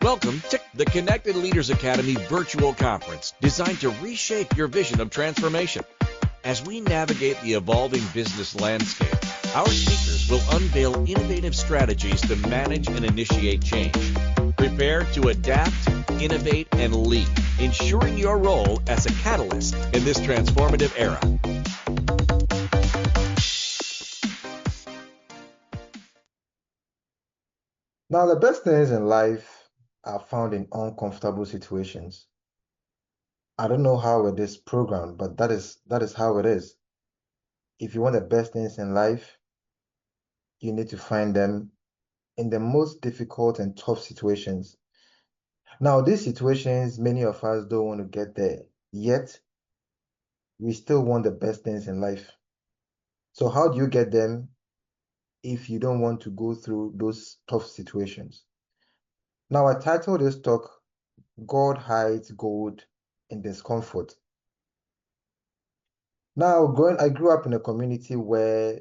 Welcome to the Connected Leaders Academy virtual conference designed to reshape your vision of transformation. As we navigate the evolving business landscape, our speakers will unveil innovative strategies to manage and initiate change. Prepare to adapt, innovate, and lead, ensuring your role as a catalyst in this transformative era. Now, the best things in life are found in uncomfortable situations. I don't know how it is programmed, but that is how it is. If you want the best things in life, you need to find them in the most difficult and tough situations. Now, these situations, many of us don't want to get there, yet we still want the best things in life. So how do you get them if you don't want to go through those tough situations? Now, I titled this talk, God Hides Gold in Discomfort. Now, I grew up in a community where,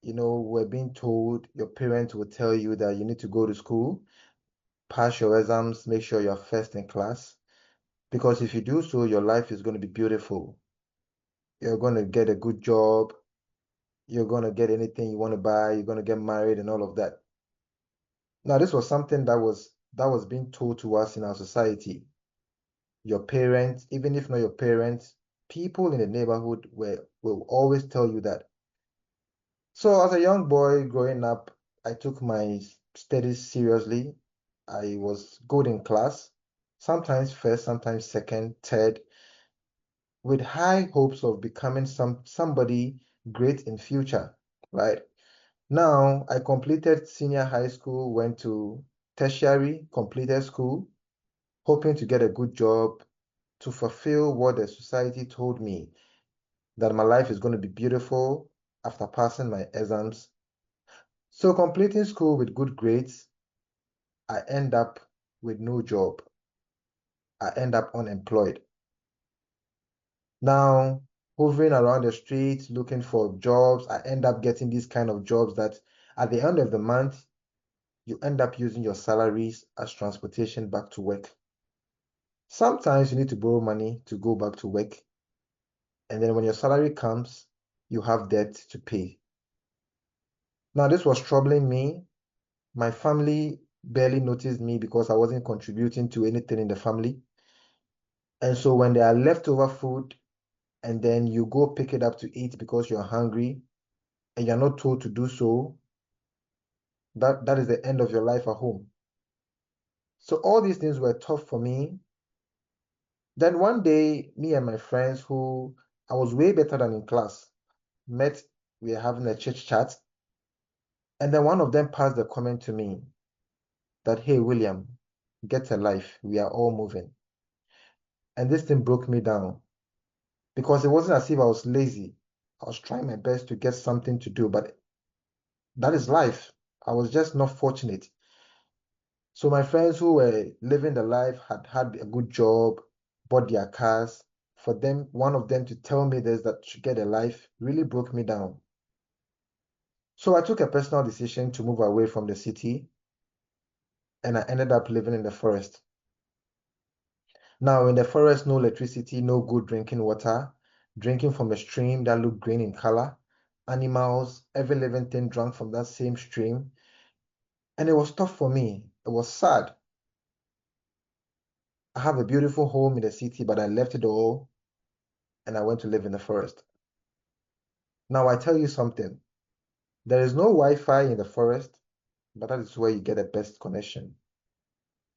we're being told, your parents will tell you that you need to go to school, pass your exams, make sure you're first in class, because if you do so, your life is going to be beautiful. You're going to get a good job, you're going to get anything you want to buy, you're going to get married and all of that. Now, this was something that was being told to us in our society. Your parents, even if not your parents, people in the neighborhood will always tell you that. So as a young boy growing up, I took my studies seriously. I was good in class, sometimes first, sometimes second, third, with high hopes of becoming somebody great in future, right? Now, I completed senior high school, went to tertiary, completed school, hoping to get a good job to fulfill what the society told me, that my life is going to be beautiful after passing my exams. So completing school with good grades, I end up with no job. I end up unemployed. Now, hovering around the streets looking for jobs, I end up getting these kind of jobs that at the end of the month, you end up using your salaries as transportation back to work. Sometimes you need to borrow money to go back to work. And then when your salary comes, you have debt to pay. Now, this was troubling me. My family barely noticed me because I wasn't contributing to anything in the family. And so when there are leftover food and then you go pick it up to eat because you're hungry and you're not told to do so, that is the end of your life at home. So all these things were tough for me. Then one day, me and my friends who I was way better than in class met, we were having a chit chat, and then one of them passed the comment to me that, hey, William, get a life. We are all moving. And this thing broke me down because it wasn't as if I was lazy. I was trying my best to get something to do, but that is life. I was just not fortunate. So my friends who were living the life had a good job, bought their cars. For them, one of them to tell me this, that to get a life, really broke me down. So I took a personal decision to move away from the city, and I ended up living in the forest. Now, in the forest, no electricity, no good drinking water, drinking from a stream that looked green in color, animals, every living thing drank from that same stream. And it was tough for me. It was sad. I have a beautiful home in the city, but I left it all and I went to live in the forest. Now, I tell you something. There is no Wi-Fi in the forest, but that is where you get the best connection.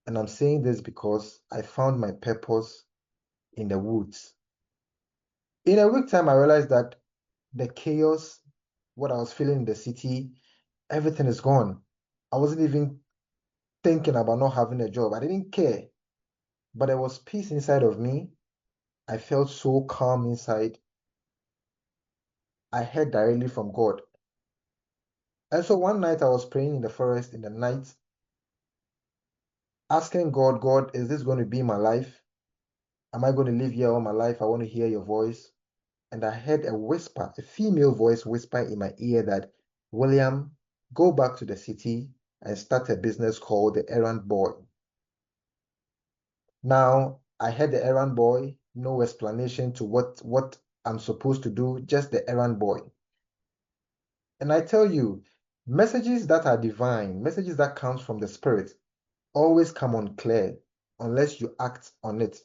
And I'm saying this because I found my purpose in the woods. In a week time, I realized that the chaos, what I was feeling in the city, everything is gone. I wasn't even thinking about not having a job. I didn't care, but there was peace inside of me. I felt so calm inside. I heard directly from God. And so one night I was praying in the forest in the night, asking God, God, is this going to be my life? Am I going to live here all my life? I want to hear your voice. And I heard a whisper, a female voice whisper in my ear that, William, go back to the city and start a business called the Errand Boy. Now, I had the errand boy, no explanation to what I'm supposed to do, just the errand boy. And I tell you, messages that are divine, messages that comes from the spirit, always come unclear unless you act on it.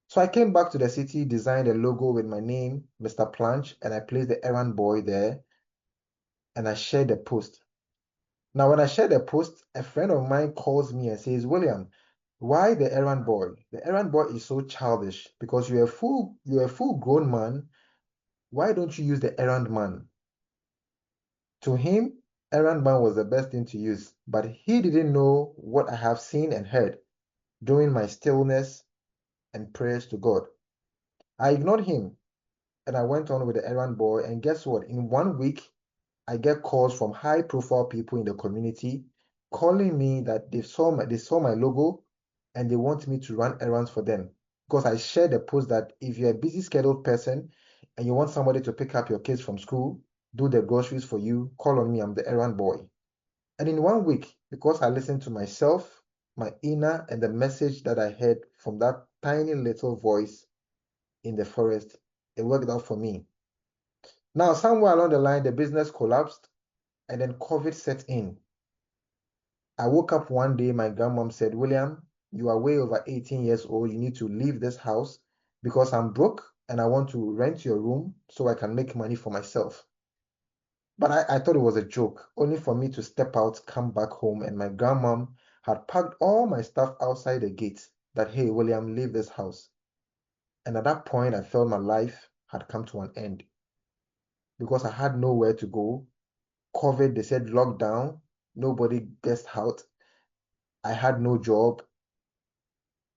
So I came back to the city, designed a logo with my name, Mr. Plange, and I placed the errand boy there, and I shared the post. Now, when I shared the post, a friend of mine calls me and says, William, why the errand boy? The errand boy is so childish because you're a full grown man. Why don't you use the errand man? To him, errand man was the best thing to use, but he didn't know what I have seen and heard during my stillness and prayers to God. I ignored him and I went on with the errand boy. And guess what? In 1 week, I get calls from high profile people in the community calling me that they saw my logo and they want me to run errands for them. Because I shared a post that if you're a busy scheduled person and you want somebody to pick up your kids from school, do the groceries for you, call on me, I'm the errand boy. And in 1 week, because I listened to myself, my inner, and the message that I heard from that tiny little voice in the forest, it worked out for me. Now, somewhere along the line, the business collapsed and then COVID set in. I woke up one day, my grandmom said, William, you are way over 18 years old. You need to leave this house because I'm broke and I want to rent your room so I can make money for myself. But I thought it was a joke, only for me to step out, come back home, and my grandmom had packed all my stuff outside the gate that, hey, William, leave this house. And at that point, I felt my life had come to an end because I had nowhere to go. COVID, they said lockdown, nobody guessed out. I had no job,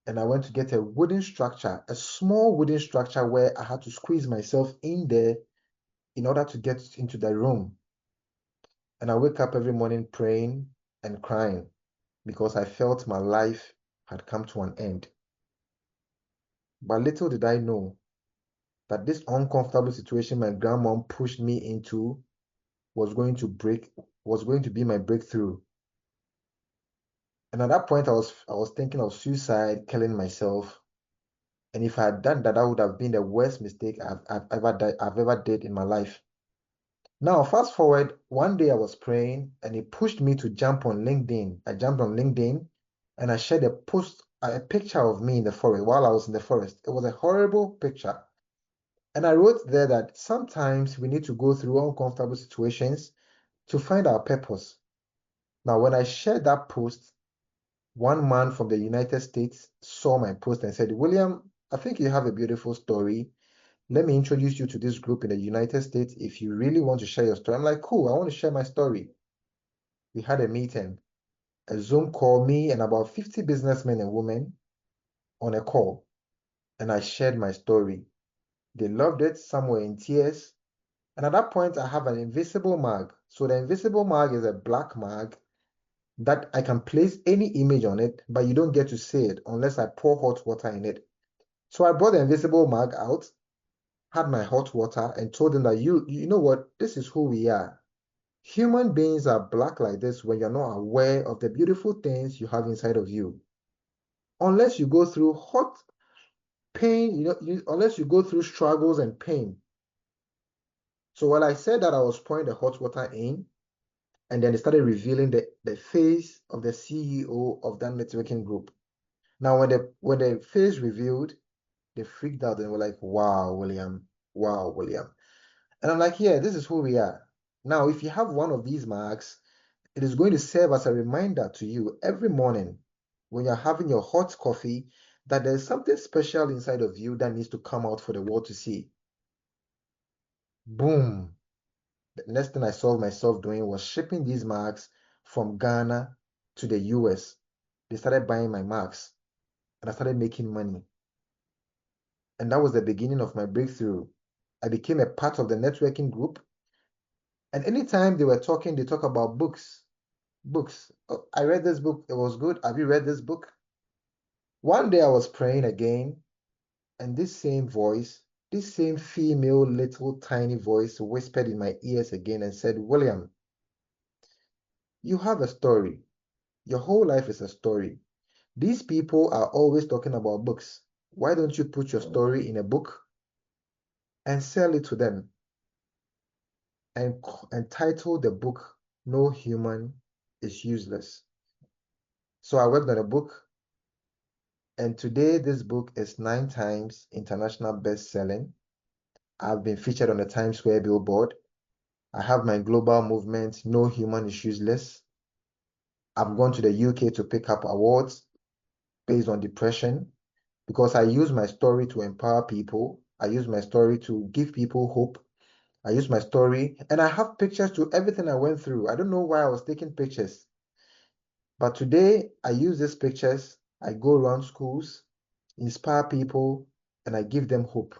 and I went to get a wooden structure, a small wooden structure where I had to squeeze myself in there in order to get into the room. And I wake up every morning praying and crying because I felt my life had come to an end. But little did I know that this uncomfortable situation my grandmom pushed me into was going to be my breakthrough. And at that point, I was thinking of suicide, killing myself. And if I had done that, that would have been the worst mistake I've ever did in my life. Now, fast forward, one day I was praying and it pushed me to jump on LinkedIn. I jumped on LinkedIn and I shared a picture of me in the forest while I was in the forest. It was a horrible picture. And I wrote there that sometimes we need to go through uncomfortable situations to find our purpose. Now, when I shared that post, one man from the United States saw my post and said, William, I think you have a beautiful story. Let me introduce you to this group in the United States if you really want to share your story. I'm like, cool, I want to share my story. We had a meeting, a Zoom call, me and about 50 businessmen and women on a call. And I shared my story. They loved it, some were in tears. And at that point, I have an invisible mug. So the invisible mug is a black mug that I can place any image on it, but you don't get to see it unless I pour hot water in it. So I brought the invisible mug out, had my hot water, and told them that you know what, this is who we are. Human beings are black like this when you're not aware of the beautiful things you have inside of you. Unless you go through hot pain, unless you go through struggles and pain. So while I said that, I was pouring the hot water in, and then they started revealing the face of the CEO of that networking group. Now, when the face revealed, they freaked out and were like, wow, William, wow, William. And I'm like, yeah, this is who we are. Now, if you have one of these marks, it is going to serve as a reminder to you every morning when you're having your hot coffee that there's something special inside of you that needs to come out for the world to see. Boom. The next thing I saw myself doing was shipping these marks from Ghana to the US. They started buying my marks and I started making money. And that was the beginning of my breakthrough. I became a part of the networking group. And anytime they were talking, they talk about books. Books. Oh, I read this book. It was good. Have you read this book? One day I was praying again, and this same voice, this same female little tiny voice whispered in my ears again and said, William, you have a story. Your whole life is a story. These people are always talking about books. Why don't you put your story in a book and sell it to them and title the book No Human is Useless? So I worked on a book, and today this book is 9 times international best-selling. I've been featured on the Times Square billboard. I have my global movement, No Human is Useless. I've gone to the UK to pick up awards based on depression because I use my story to empower people. I use my story to give people hope. I use my story, and I have pictures to everything I went through. I don't know why I was taking pictures, but today I use these pictures. I go around schools, inspire people, and I give them hope.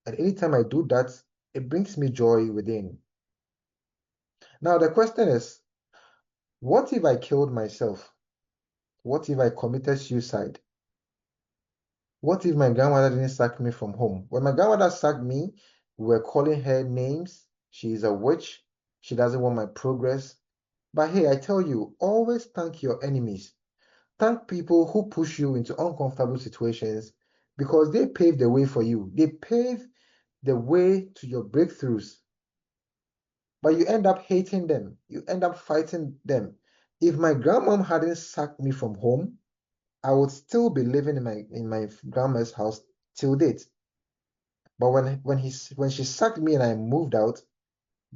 And anytime I do that, it brings me joy within. Now, the question is, what if I killed myself? What if I committed suicide? What if my grandmother didn't sack me from home? When my grandmother sacked me, we were calling her names. She is a witch. She doesn't want my progress. But hey, I tell you, always thank your enemies. Thank people who push you into uncomfortable situations because they pave the way for you. They pave the way to your breakthroughs. But you end up hating them. You end up fighting them. If my grandmom hadn't sacked me from home, I would still be living in my grandma's house till date. But when she sacked me and I moved out,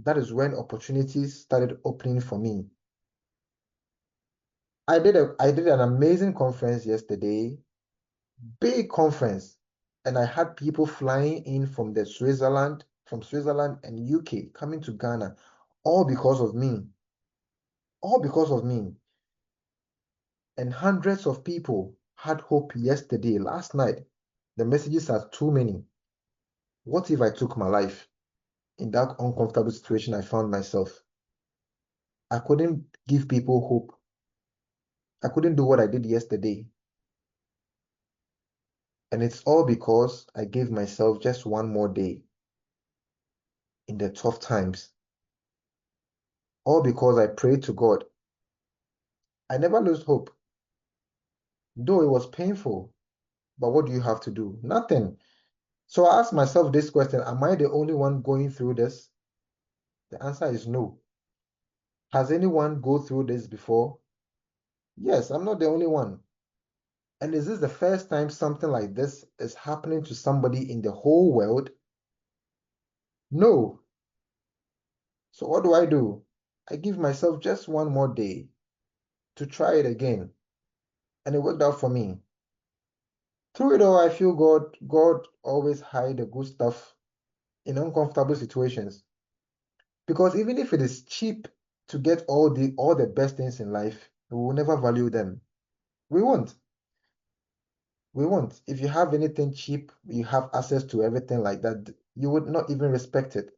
that is when opportunities started opening for me. I did an amazing conference yesterday, big conference, and I had people flying in from Switzerland and UK coming to Ghana, all because of me, all because of me. And hundreds of people had hope yesterday, last night. The messages are too many. What if I took my life in that uncomfortable situation I found myself? I couldn't give people hope. I couldn't do what I did yesterday. And it's all because I gave myself just one more day in the tough times. All because I prayed to God. I never lose hope. Though it was painful, but what do you have to do? Nothing. So I asked myself this question, am I the only one going through this? The answer is no. Has anyone go through this before? Yes, I'm not the only one. And is this the first time something like this is happening to somebody in the whole world? No. So what do? I give myself just one more day to try it again. And it worked out for me. Through it all, I feel God always hide the good stuff in uncomfortable situations. Because even if it is cheap to get all the best things in life, we will never value them. We won't. We won't. If you have anything cheap, you have access to everything like that, you would not even respect it.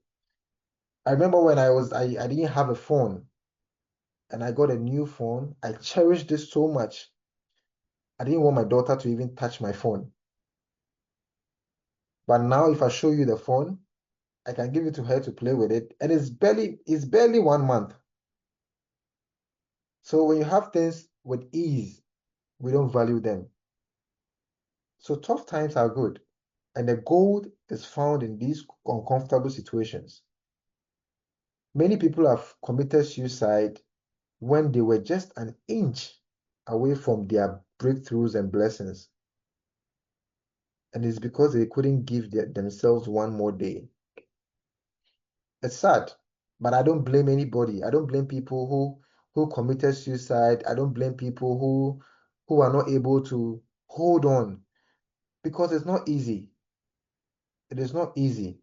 I remember when I didn't have a phone and I got a new phone. I cherished this so much. I didn't want my daughter to even touch my phone. But now if I show you the phone, I can give it to her to play with it. And it's barely 1 month. So when you have things with ease, we don't value them. So tough times are good. And the gold is found in these uncomfortable situations. Many people have committed suicide when they were just an inch away from their breakthroughs and blessings. And it's because they couldn't give themselves one more day. It's sad, but I don't blame anybody. I don't blame people who committed suicide. I don't blame people who are not able to hold on because it's not easy. It is not easy.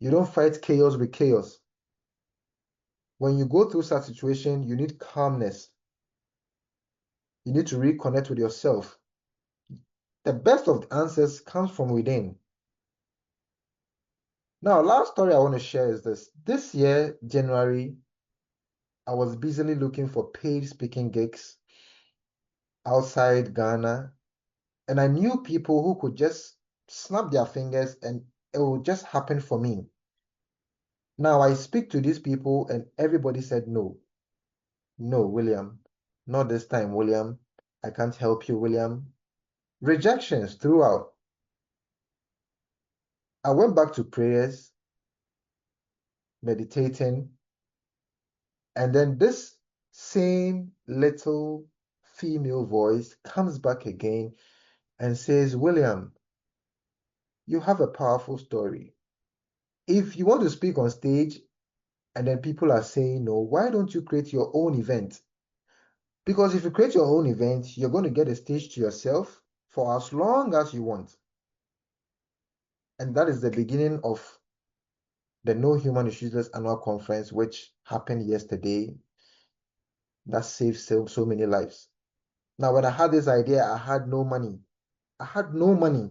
You don't fight chaos with chaos. When you go through such situation, you need calmness. You need to reconnect with yourself. The best of the answers comes from within. Now, last story I want to share is this. This year, January, I was busily looking for paid speaking gigs outside Ghana, and I knew people who could just snap their fingers and it would just happen for me. Now, I speak to these people, and everybody said no. No, William, not this time, William. I can't help you, William. Rejections throughout. I went back to prayers, meditating, and then this same little female voice comes back again and says, William, you have a powerful story. If you want to speak on stage and then people are saying no, why don't you create your own event? Because if you create your own event, you're going to get a stage to yourself for as long as you want. And that is the beginning of the No Human is Useless annual conference, which happened yesterday. That saved so many lives. Now, when I had this idea, I had no money. I had no money.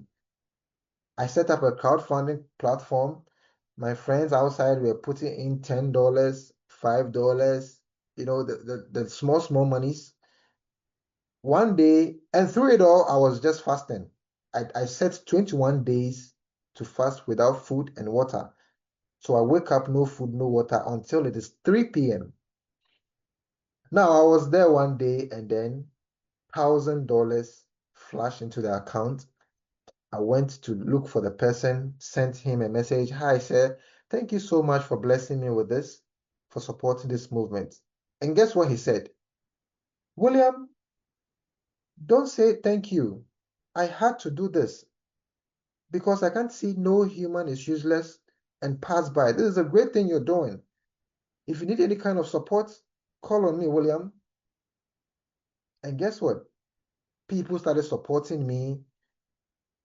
I set up a crowdfunding platform. My friends outside were putting in $10, $5, the small monies. One day, and through it all, I was just fasting. I set 21 days to fast without food and water. So I wake up, no food, no water until it is 3 p.m. Now I was there one day and then $1,000 flashed into the account. I went to look for the person, sent him a message. Hi, sir. Thank you so much for blessing me with this, for supporting this movement. And guess what he said? William, don't say thank you. I had to do this because I can't see no human is useless and pass by. This is a great thing you're doing. If you need any kind of support, call on me, William. And guess what? People started supporting me,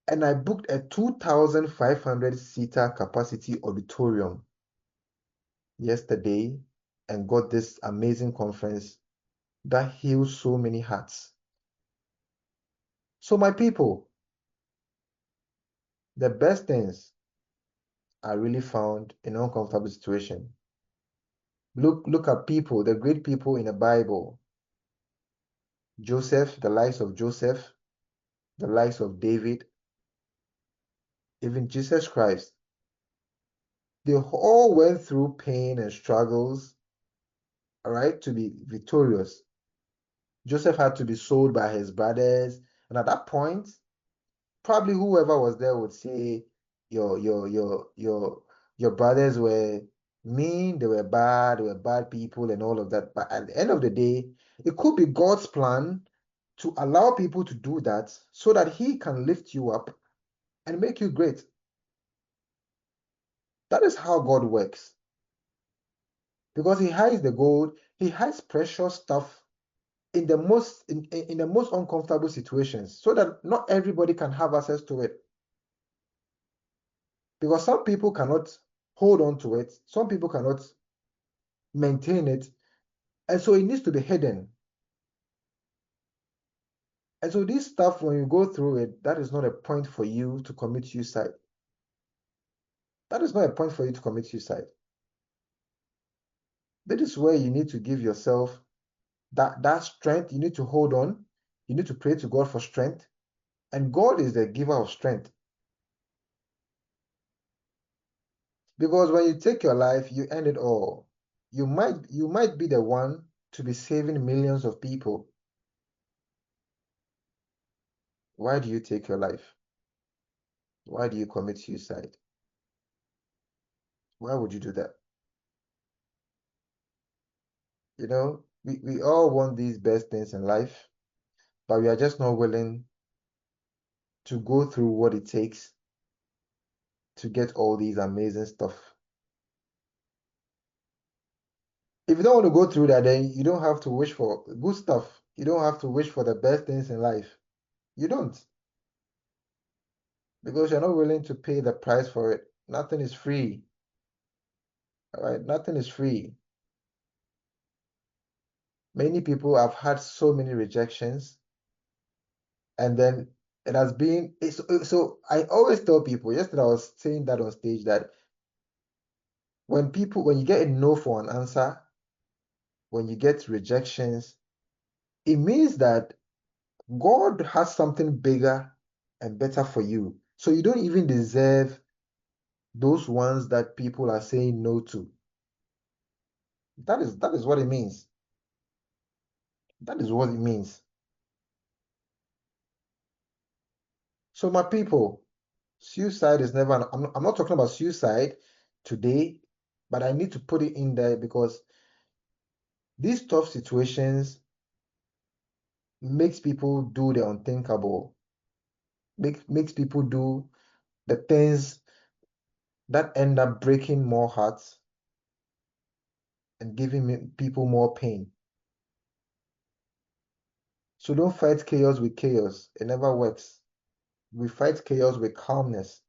and I booked a 2,500 seater capacity auditorium yesterday and got this amazing conference that heals so many hearts. So, my people, the best things are really found in uncomfortable situation. Look at people, the great people in the Bible. Joseph, the lives of Joseph, the lives of David, even Jesus Christ. They all went through pain and struggles, all right, to be victorious. Joseph had to be sold by his brothers, and at that point, probably whoever was there would say, your brothers were mean, they were bad people, and all of that. But at the end of the day, it could be God's plan to allow people to do that so that He can lift you up and make you great. That is how God works. Because He hides the gold, He hides precious stuff in the most uncomfortable situations so that not everybody can have access to it. Because some people cannot hold on to it, some people cannot maintain it, and so it needs to be hidden. And so this stuff, when you go through it, that is not a point for you to commit suicide. That is not a point for you to commit suicide. That is where you need to give yourself that strength. You need to hold on. You need to pray to God for strength. And God is the giver of strength. Because when you take your life, you end it all. You might be the one to be saving millions of people. Why do you take your life? Why do you commit suicide? Why would you do that? We all want these best things in life, but we are just not willing to go through what it takes to get all these amazing stuff. If you don't want to go through that, then you don't have to wish for good stuff. You don't have to wish for the best things in life. You don't, because you're not willing to pay the price for it. Nothing is free. All right, nothing is free. Many people have had so many rejections, and then it has been so I always tell people, yesterday I was saying that on stage, that when you get a no for an answer, when you get rejections, it means that God has something bigger and better for you. So you don't even deserve those ones that people are saying no to. That is what it means. That is what it means. So my people, suicide is never, I'm not talking about suicide today, but I need to put it in there because these tough situations makes people do the unthinkable, makes people do the things that end up breaking more hearts and giving people more pain. So don't fight chaos with chaos. It never works. We fight chaos with calmness.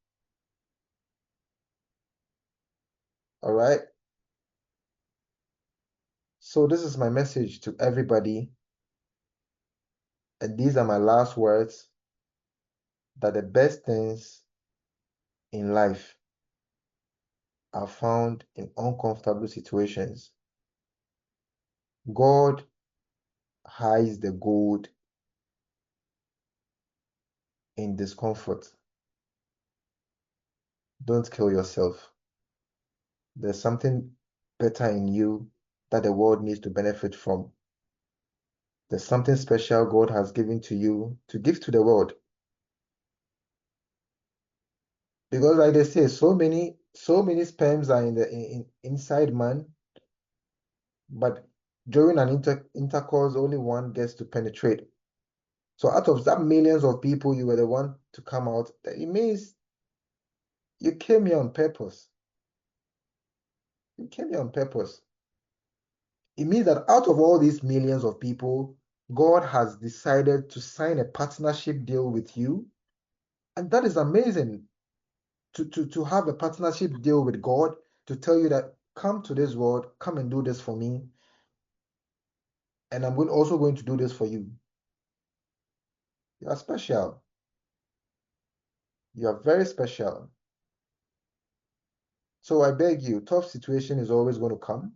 All right. So this is my message to everybody. And these are my last words, that the best things in life are found in uncomfortable situations. God hides the gold in discomfort. Don't kill yourself. There's something better in you that the world needs to benefit from. There's something special God has given to you to give to the world. Because like they say, so many sperms are inside man, but during an intercourse, only one gets to penetrate. So out of that millions of people, you were the one to come out. It means you came here on purpose. You came here on purpose. It means that out of all these millions of people, God has decided to sign a partnership deal with you. And that is amazing to have a partnership deal with God, to tell you that come to this world, come and do this for me. And I'm also going to do this for you. You are special. You are very special. So I beg you, tough situation is always going to come.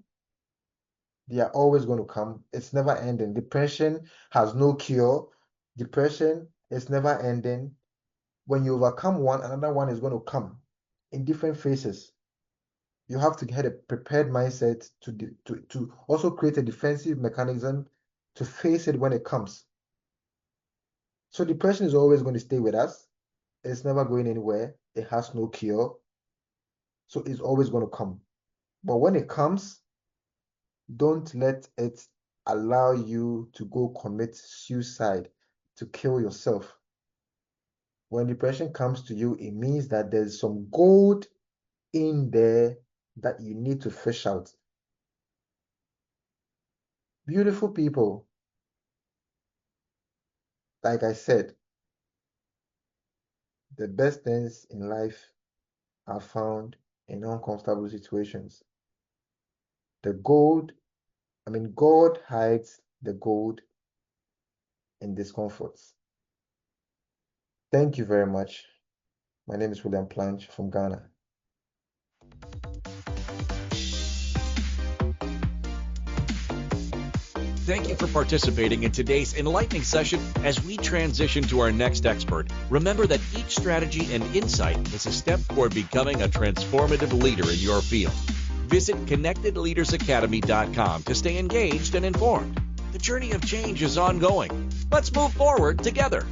They are always going to come. It's never ending. Depression has no cure. Depression is never ending. When you overcome one, another one is going to come in different phases. You have to get a prepared mindset to also create a defensive mechanism to face it when it comes. So depression is always going to stay with us. It's never going anywhere. It has no cure. So it's always going to come. But when it comes, don't let it allow you to go commit suicide, to kill yourself. When depression comes to you, it means that there's some gold in there that you need to fish out. Beautiful people, like I said, the best things in life are found in uncomfortable situations. God hides the gold in discomforts. Thank you very much. My name is William Plange from Ghana. Thank you for participating in today's enlightening session. As we transition to our next expert, remember that each strategy and insight is a step toward becoming a transformative leader in your field. Visit connectedleadersacademy.com to stay engaged and informed. The journey of change is ongoing. Let's move forward together.